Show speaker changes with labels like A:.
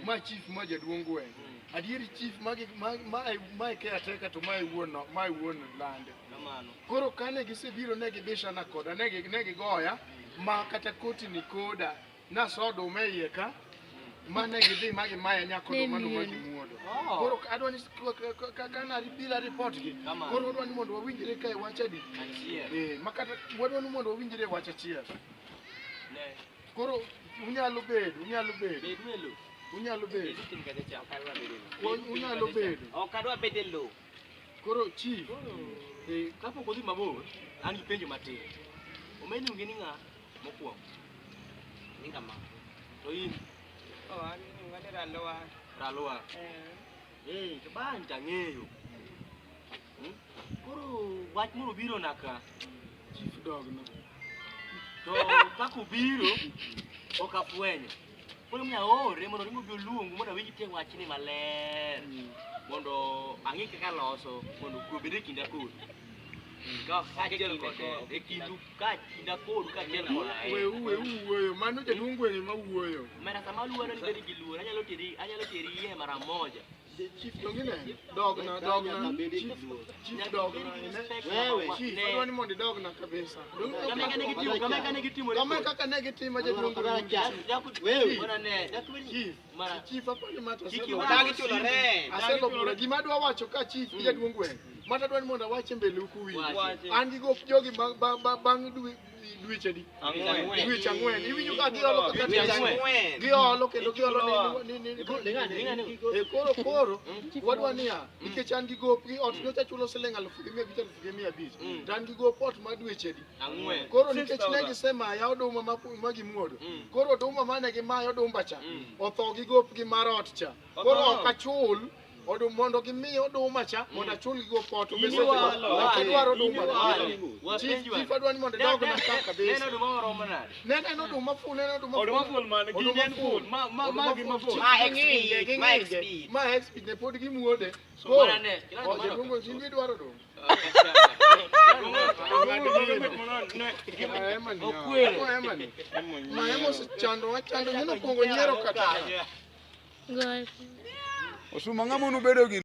A: ma chief ma jaduong' gweng'. Adieri chief ma ke ateka to ma wuon lande. Koro kane gisebiro ne gibishana koda ne gigoya ma kata koti ni koda na sodo me iye ka mane gidhi ma gimaya nyakodo mano ma gimuodo. Koro adwani kana bila report gi koro adwani mondo wawinjre kae wachadi makata wadwani mondo wawinjre wach achiel. Koro unyalo bedo
B: ok adwa bedo e lo.
A: Koro chief
B: kapok odhi mabor an gi penjo matin. Omeni ungeni ng'a mokwongo? Ni kama. To in?
C: An ng'ani
B: Ralwa. To ban tang'eyo. Koro wach moro biro naka
A: chief dog no.
B: To kako biro ok afwenyo. Koro miya ore mondo rimo bi oluongu mondo awinj tie wach ni maler. Mondo ang'e kaka loso mondo kwe bede kinda kod.
A: Wuoyo mano jaduong' gweng' ma wuoyo.
B: Mara sama luoro ni bedi gi luoro anyalo teri yie mara moja.
A: Chief dog na chief dog na wewe chief adwani mondo dog na kabisa.
B: Kama kane gitimo
A: kama kaka ne gitimo jaduong' gweng'.
B: Wewe bora ne
A: chief apani mata
C: chulo re.
A: aselo bura gima dwa wacho ka chief jaduong' gweng'. Mata dwani mondo awache mbele ukuwi. An gi gop jogi bang' dweche di. Dweche ang'wen. Iwinjo ka giolo kaka giolo kendo giolo ni koro wadwani nikech an gi gop gi ot nyocha chulo siling 1,500 to an gi gop ot ma dweche di. Koro nikech ne gisemaya oduma ma gimuodo. Koro oduma mane gimayo odumba cha otho gi gop gi mar ot cha. Koro ok achul odum mondo gimi oduma cha mondo achul gi gopot to bese adwaro oduma. Chief adwani mondo dog na kaka bese.
B: Neno oduma oromo nade?
A: Neno oduma full
C: Man gi full.
A: Ma XP ne pod gimuode.
B: Bora ne.
A: Jaduong' jingi dwaro oduma. Ma emo chando neno pongo nyiero kata.
D: Osuma ng'ama unubedo gi